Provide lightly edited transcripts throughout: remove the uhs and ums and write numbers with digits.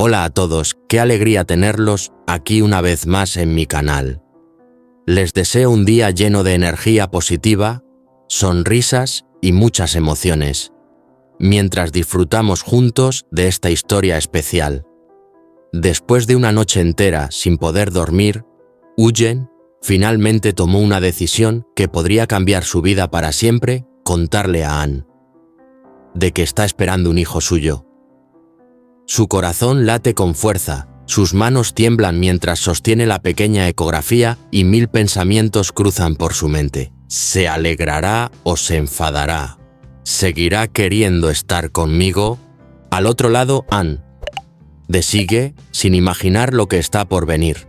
Hola a todos, qué alegría tenerlos aquí una vez más en mi canal. Les deseo un día lleno de energía positiva, sonrisas y muchas emociones, mientras disfrutamos juntos de esta historia especial. Después de una noche entera sin poder dormir, Eugen finalmente tomó una decisión que podría cambiar su vida para siempre: contarle a Anne de que está esperando un hijo suyo. Su corazón late con fuerza, sus manos tiemblan mientras sostiene la pequeña ecografía y 1000 pensamientos cruzan por su mente. ¿Se alegrará o se enfadará? ¿Seguirá queriendo estar conmigo? Al otro lado, Anne sigue sin imaginar lo que está por venir.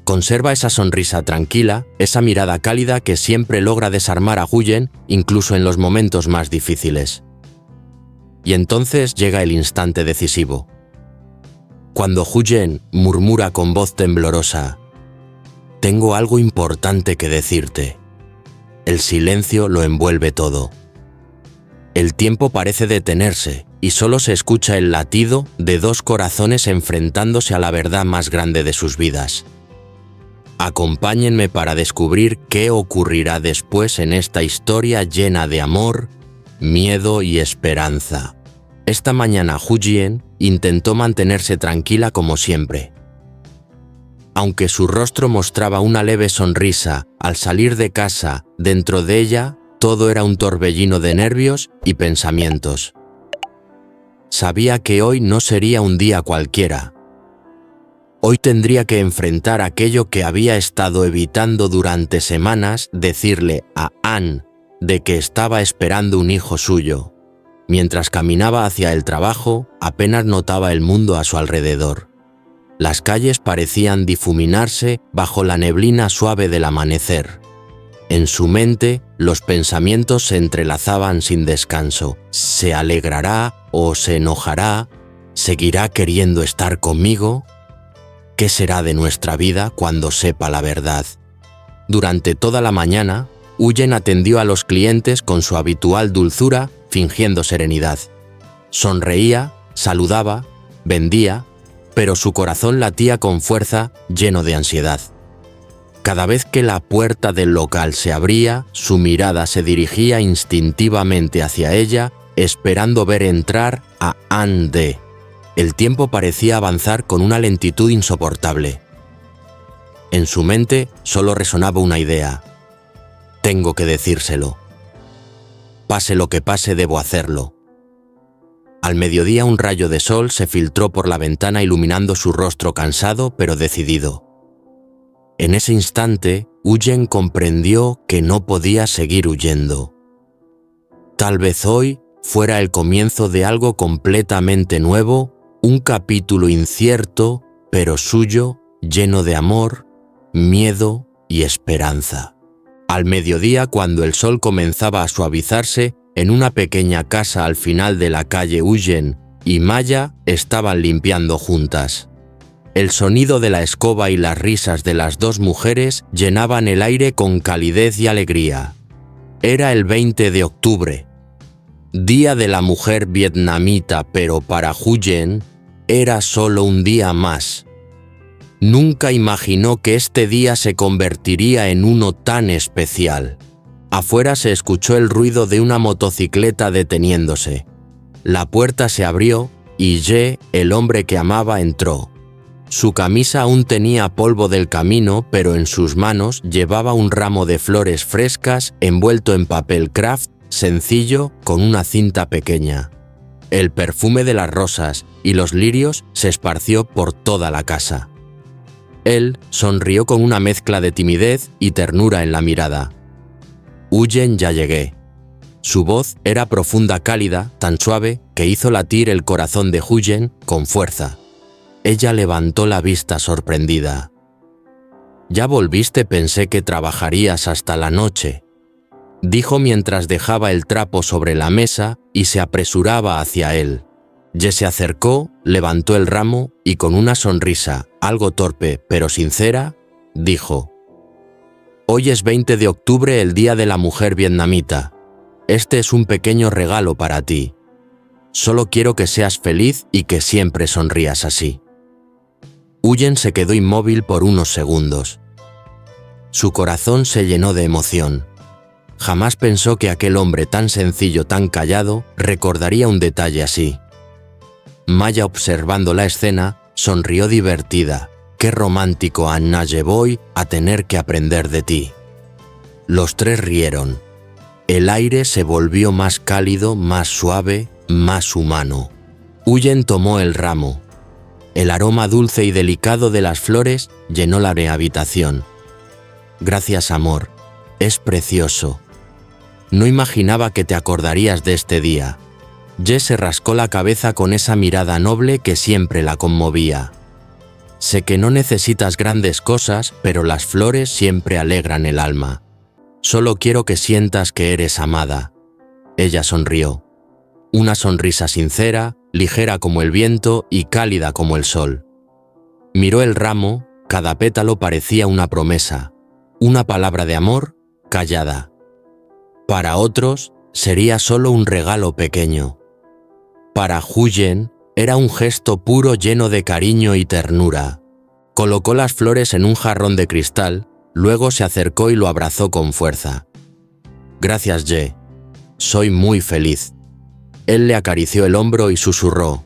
Conserva esa sonrisa tranquila, esa mirada cálida que siempre logra desarmar a Eugen incluso en los momentos más difíciles. Y entonces llega el instante decisivo. Cuando Eugen murmura con voz temblorosa: «Tengo algo importante que decirte». El silencio lo envuelve todo. El tiempo parece detenerse y solo se escucha el latido de dos corazones enfrentándose a la verdad más grande de sus vidas. Acompáñenme para descubrir qué ocurrirá después en esta historia llena de amor, miedo y esperanza. Esta mañana Eugen intentó mantenerse tranquila como siempre. Aunque su rostro mostraba una leve sonrisa al salir de casa, dentro de ella todo era un torbellino de nervios y pensamientos. Sabía que hoy no sería un día cualquiera. Hoy tendría que enfrentar aquello que había estado evitando durante semanas: decirle a Anne de que estaba esperando un hijo suyo. Mientras caminaba hacia el trabajo, apenas notaba el mundo a su alrededor. Las calles parecían difuminarse bajo la neblina suave del amanecer. En su mente, los pensamientos se entrelazaban sin descanso. ¿Se alegrará o se enojará? ¿Seguirá queriendo estar conmigo? ¿Qué será de nuestra vida cuando sepa la verdad? Durante toda la mañana, Eugen atendió a los clientes con su habitual dulzura, fingiendo serenidad. Sonreía, saludaba, vendía, pero su corazón latía con fuerza, lleno de ansiedad. Cada vez que la puerta del local se abría, su mirada se dirigía instintivamente hacia ella, esperando ver entrar a Anne. El tiempo parecía avanzar con una lentitud insoportable. En su mente solo resonaba una idea: tengo que decírselo. Pase lo que pase, debo hacerlo. Al mediodía un rayo de sol se filtró por la ventana iluminando su rostro cansado pero decidido. En ese instante, Eugen comprendió que no podía seguir huyendo. Tal vez hoy fuera el comienzo de algo completamente nuevo, un capítulo incierto, pero suyo, lleno de amor, miedo y esperanza. Al mediodía, cuando el sol comenzaba a suavizarse, en una pequeña casa al final de la calle, Eugen y Maya estaban limpiando juntas. El sonido de la escoba y las risas de las dos mujeres llenaban el aire con calidez y alegría. Era el 20 de octubre. Día de la mujer vietnamita, pero para Eugen era solo un día más. Nunca imaginó que este día se convertiría en uno tan especial. Afuera se escuchó el ruido de una motocicleta deteniéndose. La puerta se abrió y Ye, el hombre que amaba, entró. Su camisa aún tenía polvo del camino, pero en sus manos llevaba un ramo de flores frescas envuelto en papel craft sencillo con una cinta pequeña. El perfume de las rosas y los lirios se esparció por toda la casa. Él sonrió con una mezcla de timidez y ternura en la mirada. «Eugen, ya llegué». Su voz era profunda, cálida, tan suave que hizo latir el corazón de Eugen con fuerza. Ella levantó la vista sorprendida. «¿Ya volviste? Pensé que trabajarías hasta la noche», dijo mientras dejaba el trapo sobre la mesa y se apresuraba hacia él. Ye se acercó, levantó el ramo y con una sonrisa, algo torpe pero sincera, dijo: «Hoy es 20 de octubre, el Día de la Mujer Vietnamita. Este es un pequeño regalo para ti». Solo quiero que seas feliz y que siempre sonrías así. Huyen se quedó inmóvil por unos segundos. Su corazón se llenó de emoción. Jamás pensó que aquel hombre tan sencillo, tan callado, recordaría un detalle así. Maya, observando la escena, sonrió divertida. Qué romántico, Anna, voy a tener que aprender de ti. Los tres rieron. El aire se volvió más cálido, más suave, más humano. Huyen tomó el ramo. El aroma dulce y delicado de las flores llenó la habitación. Gracias, amor. Es precioso. No imaginaba que te acordarías de este día. Jess se rascó la cabeza con esa mirada noble que siempre la conmovía. Sé que no necesitas grandes cosas, pero las flores siempre alegran el alma. Solo quiero que sientas que eres amada. Ella sonrió. Una sonrisa sincera, ligera como el viento y cálida como el sol. Miró el ramo, cada pétalo parecía una promesa, una palabra de amor callada. Para otros, sería solo un regalo pequeño. Para Huyen, era un gesto puro lleno de cariño y ternura. Colocó las flores en un jarrón de cristal, luego se acercó y lo abrazó con fuerza. Gracias, Ye. Soy muy feliz. Él le acarició el hombro y susurró.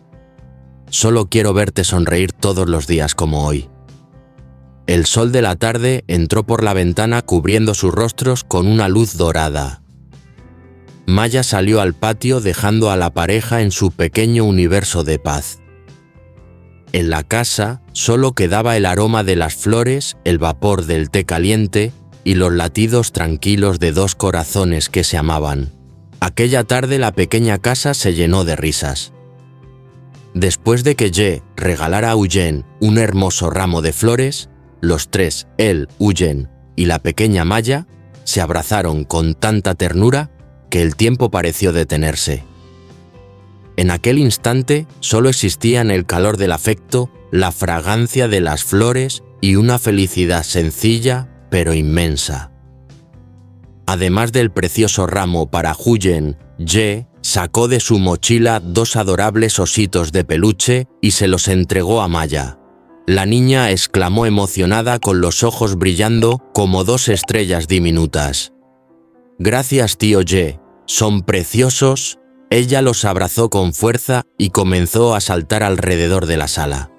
Solo quiero verte sonreír todos los días como hoy. El sol de la tarde entró por la ventana cubriendo sus rostros con una luz dorada. Maya salió al patio dejando a la pareja en su pequeño universo de paz. En la casa solo quedaba el aroma de las flores, el vapor del té caliente y los latidos tranquilos de dos corazones que se amaban. Aquella tarde la pequeña casa se llenó de risas. Después de que Ye regalara a Huyen un hermoso ramo de flores, los tres, él, Huyen y la pequeña Maya, se abrazaron con tanta ternura que el tiempo pareció detenerse. En aquel instante solo existían el calor del afecto, la fragancia de las flores y una felicidad sencilla pero inmensa. Además del precioso ramo para Huyen, Ye sacó de su mochila dos adorables ositos de peluche y se los entregó a Maya. La niña exclamó emocionada con los ojos brillando como dos estrellas diminutas. Gracias, tío Ye, son preciosos. Ella los abrazó con fuerza y comenzó a saltar alrededor de la sala.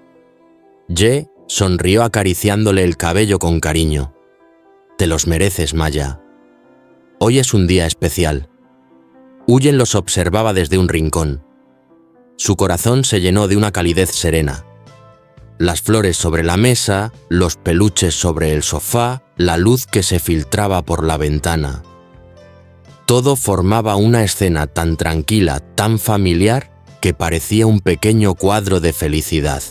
Ye sonrió acariciándole el cabello con cariño. Te los mereces, Maya. Hoy es un día especial. Huyen los observaba desde un rincón. Su corazón se llenó de una calidez serena. Las flores sobre la mesa, los peluches sobre el sofá, la luz que se filtraba por la ventana. Todo formaba una escena tan tranquila, tan familiar, que parecía un pequeño cuadro de felicidad.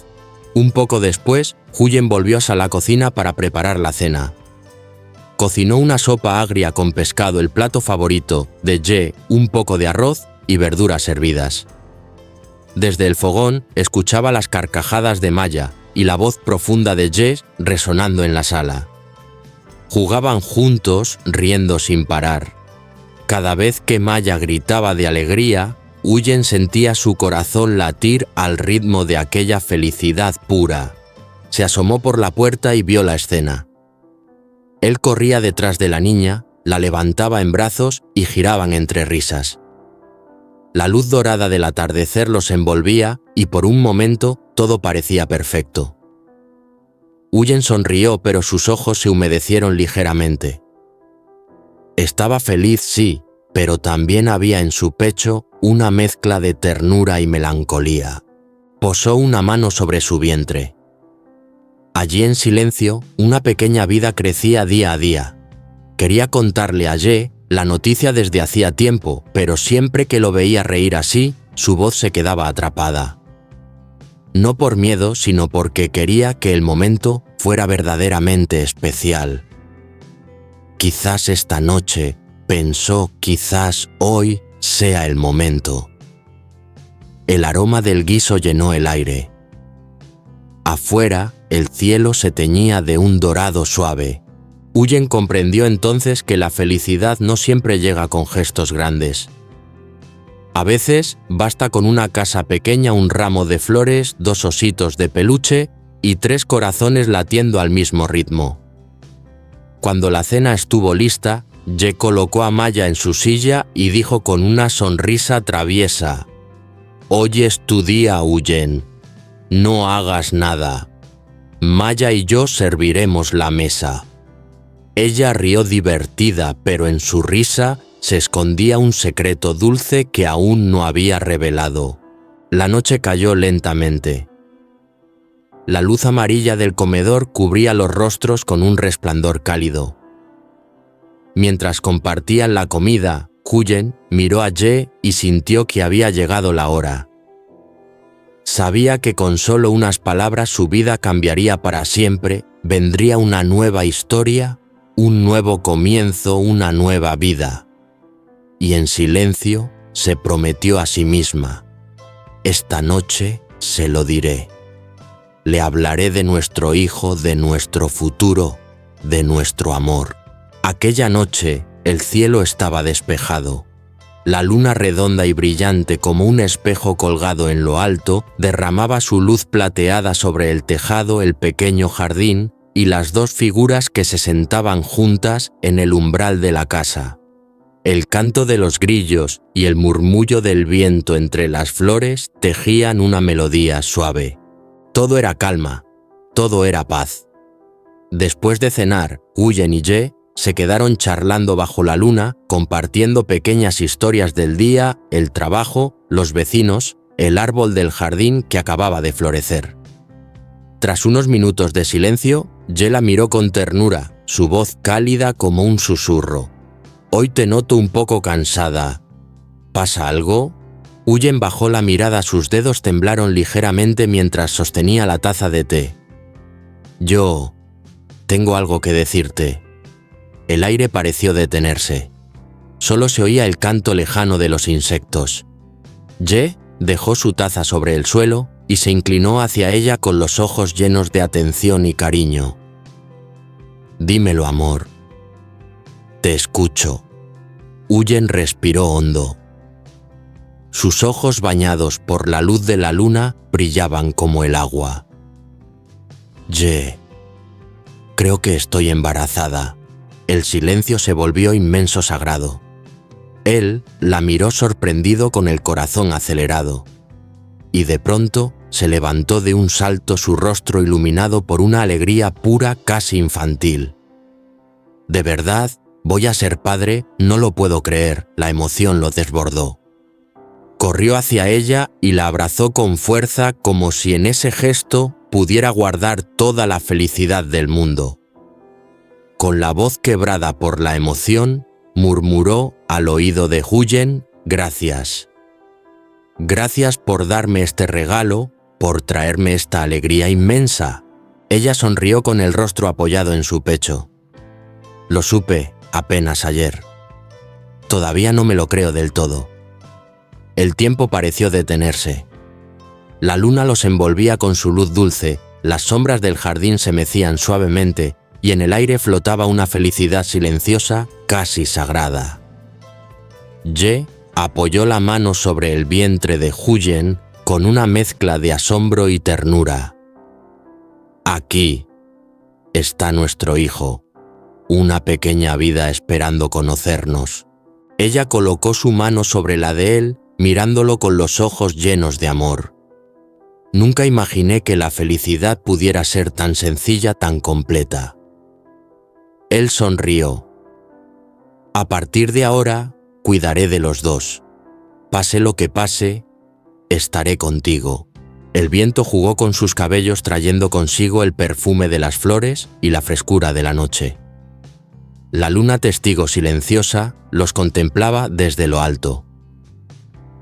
Un poco después, Huyen volvió a la cocina para preparar la cena. Cocinó una sopa agria con pescado, el plato favorito de Ye, un poco de arroz y verduras hervidas. Desde el fogón escuchaba las carcajadas de Maya y la voz profunda de Ye resonando en la sala. Jugaban juntos, riendo sin parar. Cada vez que Maya gritaba de alegría, Huyen sentía su corazón latir al ritmo de aquella felicidad pura. Se asomó por la puerta y vio la escena. Él corría detrás de la niña, la levantaba en brazos y giraban entre risas. La luz dorada del atardecer los envolvía y por un momento todo parecía perfecto. Huyen sonrió, pero sus ojos se humedecieron ligeramente. Estaba feliz, sí, pero también había en su pecho una mezcla de ternura y melancolía. Posó una mano sobre su vientre. Allí en silencio, una pequeña vida crecía día a día. Quería contarle a Ye la noticia desde hacía tiempo, pero siempre que lo veía reír así, su voz se quedaba atrapada. No por miedo, sino porque quería que el momento fuera verdaderamente especial. Quizás esta noche, pensó, quizás hoy sea el momento. El aroma del guiso llenó el aire. Afuera, el cielo se teñía de un dorado suave. Huyen comprendió entonces que la felicidad no siempre llega con gestos grandes. A veces basta con una casa pequeña, un ramo de flores, 2 ositos de peluche y 3 corazones latiendo al mismo ritmo. Cuando la cena estuvo lista, Ye colocó a Maya en su silla y dijo con una sonrisa traviesa: «Hoy es tu día, Huyen. No hagas nada. Maya y yo serviremos la mesa». Ella rió divertida, pero en su risa se escondía un secreto dulce que aún no había revelado. La noche cayó lentamente. La luz amarilla del comedor cubría los rostros con un resplandor cálido. Mientras compartían la comida, Huyen miró a Ye y sintió que había llegado la hora. Sabía que con solo unas palabras su vida cambiaría para siempre, vendría una nueva historia, un nuevo comienzo, una nueva vida. Y en silencio se prometió a sí misma: «Esta noche se lo diré. Le hablaré de nuestro hijo, de nuestro futuro, de nuestro amor». Aquella noche el cielo estaba despejado. La luna redonda y brillante como un espejo colgado en lo alto derramaba su luz plateada sobre el tejado, el pequeño jardín y las 2 figuras que se sentaban juntas en el umbral de la casa. El canto de los grillos y el murmullo del viento entre las flores tejían una melodía suave. Todo era calma, todo era paz. Después de cenar, Huyen y Ye se quedaron charlando bajo la luna, compartiendo pequeñas historias del día, el trabajo, los vecinos, el árbol del jardín que acababa de florecer. Tras unos minutos de silencio, Ye la miró con ternura, su voz cálida como un susurro. «Hoy te noto un poco cansada. ¿Pasa algo?» Huyen bajó la mirada, sus dedos temblaron ligeramente mientras sostenía la taza de té. «Yo tengo algo que decirte». El aire pareció detenerse. Solo se oía el canto lejano de los insectos. Ye dejó su taza sobre el suelo y se inclinó hacia ella con los ojos llenos de atención y cariño. «Dímelo, amor. Te escucho». Huyen respiró hondo. Sus ojos bañados por la luz de la luna brillaban como el agua. «Ye, creo que estoy embarazada». El silencio se volvió inmenso sagrado. Él la miró sorprendido con el corazón acelerado. Y de pronto se levantó de un salto, su rostro iluminado por una alegría pura, casi infantil. «¿De verdad voy a ser padre? No lo puedo creer», la emoción lo desbordó. Corrió hacia ella y la abrazó con fuerza, como si en ese gesto pudiera guardar toda la felicidad del mundo. Con la voz quebrada por la emoción, murmuró al oído de Huyen: «Gracias. Gracias por darme este regalo, por traerme esta alegría inmensa». Ella sonrió con el rostro apoyado en su pecho. «Lo supe apenas ayer. Todavía no me lo creo del todo». El tiempo pareció detenerse. La luna los envolvía con su luz dulce, las sombras del jardín se mecían suavemente y en el aire flotaba una felicidad silenciosa, casi sagrada. Ye apoyó la mano sobre el vientre de Huyen con una mezcla de asombro y ternura. «Aquí está nuestro hijo, una pequeña vida esperando conocernos». Ella colocó su mano sobre la de él, mirándolo con los ojos llenos de amor. «Nunca imaginé que la felicidad pudiera ser tan sencilla, tan completa». Él sonrió. «A partir de ahora, cuidaré de los 2. Pase lo que pase, estaré contigo». El viento jugó con sus cabellos trayendo consigo el perfume de las flores y la frescura de la noche. La luna, testigo silenciosa, los contemplaba desde lo alto.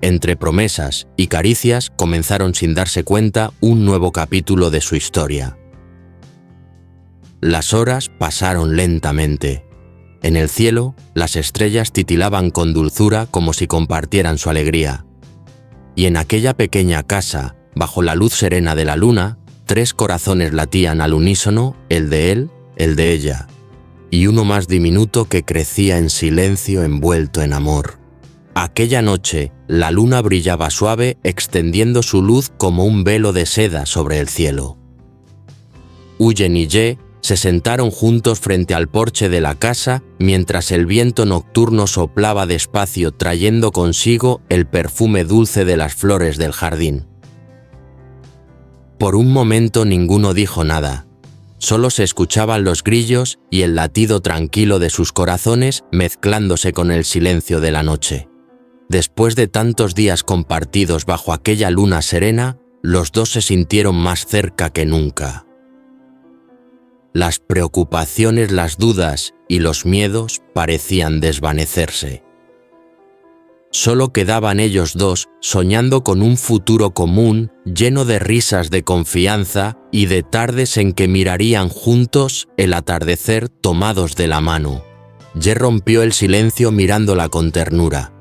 Entre promesas y caricias comenzaron sin darse cuenta un nuevo capítulo de su historia. Las horas pasaron lentamente. En el cielo, las estrellas titilaban con dulzura como si compartieran su alegría. Y en aquella pequeña casa, bajo la luz serena de la luna, 3 corazones latían al unísono, el de él, el de ella, y uno más diminuto que crecía en silencio envuelto en amor. Aquella noche, la luna brillaba suave, extendiendo su luz como un velo de seda sobre el cielo. Huyen y Ye se sentaron juntos frente al porche de la casa mientras el viento nocturno soplaba despacio trayendo consigo el perfume dulce de las flores del jardín. Por un momento ninguno dijo nada. Solo se escuchaban los grillos y el latido tranquilo de sus corazones mezclándose con el silencio de la noche. Después de tantos días compartidos bajo aquella luna serena, los dos se sintieron más cerca que nunca. Las preocupaciones, las dudas y los miedos parecían desvanecerse. Solo quedaban ellos dos soñando con un futuro común lleno de risas de confianza y de tardes en que mirarían juntos el atardecer tomados de la mano. Ye rompió el silencio mirándola con ternura.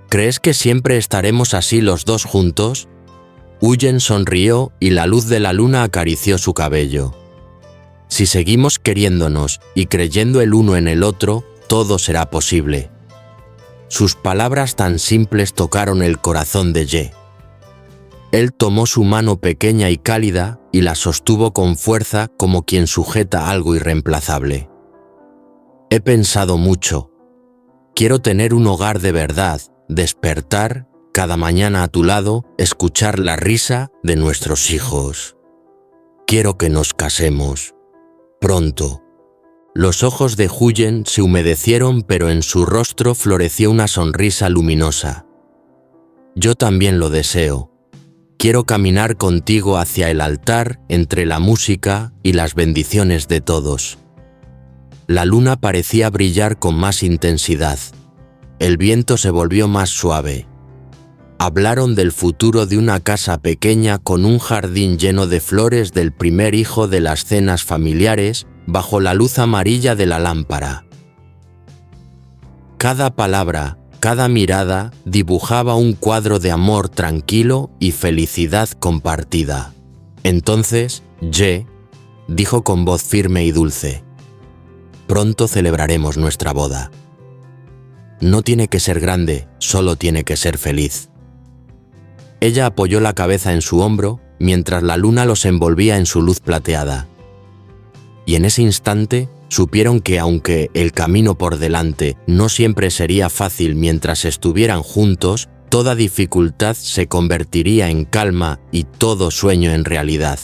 ¿Crees que siempre estaremos así los dos juntos? Huyen sonrió y la luz de la luna acarició su cabello. Si seguimos queriéndonos y creyendo el uno en el otro, todo será posible. Sus palabras tan simples tocaron el corazón de Ye. Él tomó su mano pequeña y cálida y la sostuvo con fuerza como quien sujeta algo irreemplazable. He pensado mucho. Quiero tener un hogar de verdad, despertar cada mañana a tu lado, escuchar la risa de nuestros hijos. Quiero que nos casemos. Pronto. Los ojos de Huyen se humedecieron, pero en su rostro floreció una sonrisa luminosa. Yo también lo deseo. Quiero caminar contigo hacia el altar entre la música y las bendiciones de todos. La luna parecía brillar con más intensidad. El viento se volvió más suave. Hablaron del futuro de una casa pequeña con un jardín lleno de flores del primer hijo de las cenas familiares bajo la luz amarilla de la lámpara. Cada palabra, cada mirada dibujaba un cuadro de amor tranquilo y felicidad compartida. Entonces, Ye dijo con voz firme y dulce: «Pronto celebraremos nuestra boda. No tiene que ser grande, solo tiene que ser feliz». Ella apoyó la cabeza en su hombro mientras la luna los envolvía en su luz plateada. Y en ese instante supieron que aunque el camino por delante no siempre sería fácil mientras estuvieran juntos, toda dificultad se convertiría en calma y todo sueño en realidad.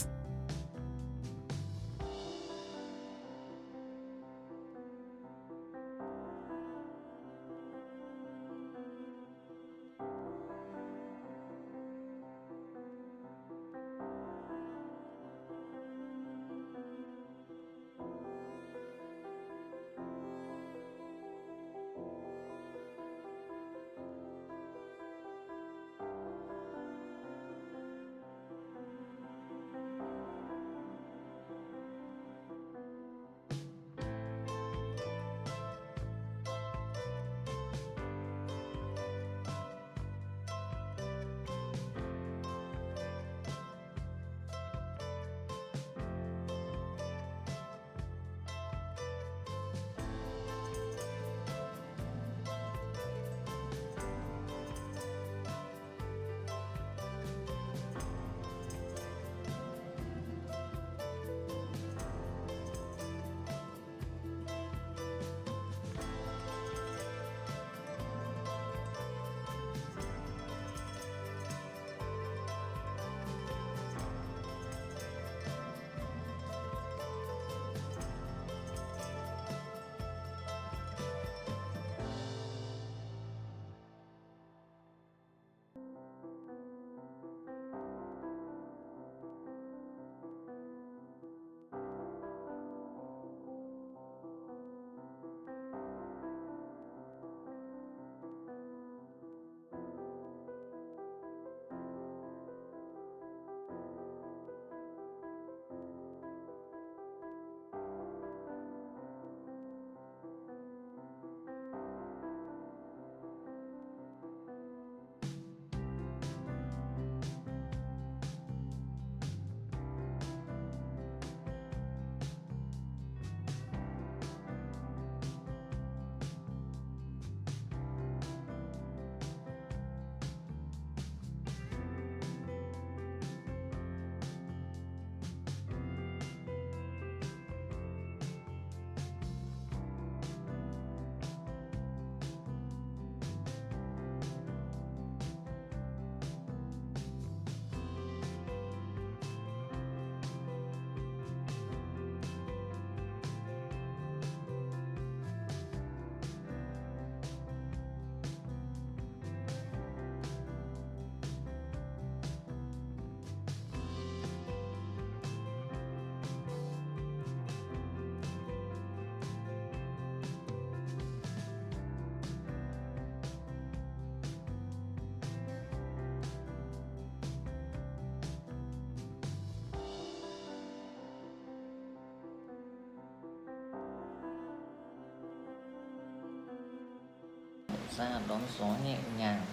ra đón gió nhẹ nhàng.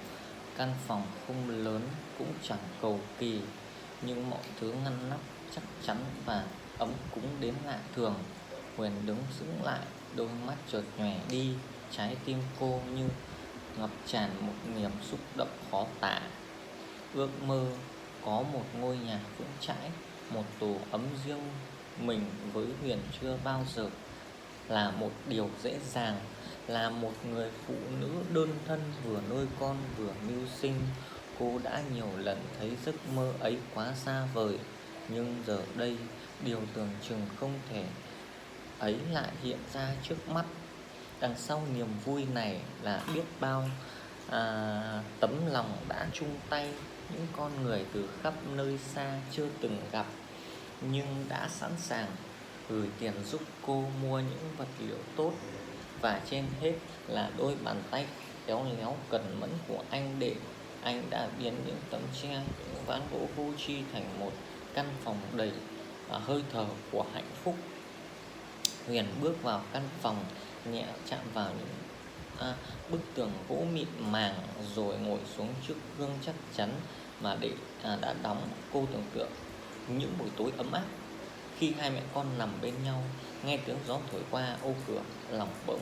Căn phòng không lớn cũng chẳng cầu kỳ, nhưng mọi thứ ngăn nắp chắc chắn và ấm cúng đến lạ thường. Huyền đứng sững lại, đôi mắt chợt nhòe đi, trái tim cô như ngập tràn một niềm xúc động khó tả. Ước mơ có một ngôi nhà vững chãi, một tổ ấm riêng mình với Huyền chưa bao giờ là một điều dễ dàng. Là một người phụ nữ đơn thân vừa nuôi con vừa mưu sinh, cô đã nhiều lần thấy giấc mơ ấy quá xa vời. Nhưng giờ đây, điều tưởng chừng không thể ấy lại hiện ra trước mắt. Đằng sau niềm vui này là biết bao tấm lòng đã chung tay, những con người từ khắp nơi xa chưa từng gặp nhưng đã sẵn sàng gửi tiền giúp cô mua những vật liệu tốt. Và trên hết là đôi bàn tay khéo léo cần mẫn của anh, để anh đã biến những tấm tre, những ván gỗ vô tri thành một căn phòng đầy hơi thở của hạnh phúc. Huyền bước vào căn phòng, nhẹ chạm vào những bức tường gỗ mịn màng, rồi ngồi xuống trước gương chắc chắn mà đã đóng. Cô tưởng tượng những buổi tối ấm áp khi hai mẹ con nằm bên nhau, nghe tiếng gió thổi qua ô cửa, lòng bỗng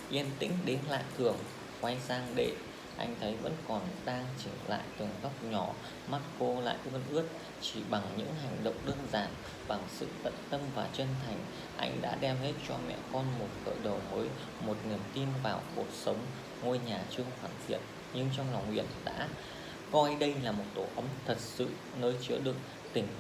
yên tĩnh đến lạ thường. Quay sang để anh thấy vẫn còn đang chỉnh lại từng góc nhỏ, mắt cô lại ươn ướt. Chỉ bằng những hành động đơn giản, bằng sự tận tâm và chân thành, anh đã đem hết cho mẹ con một khởi đầu mới, một niềm tin vào cuộc sống. Ngôi nhà chưa hoàn thiện, nhưng trong lòng Huyền đã coi đây là một tổ ấm thật sự, nơi chứa đựng tình yêu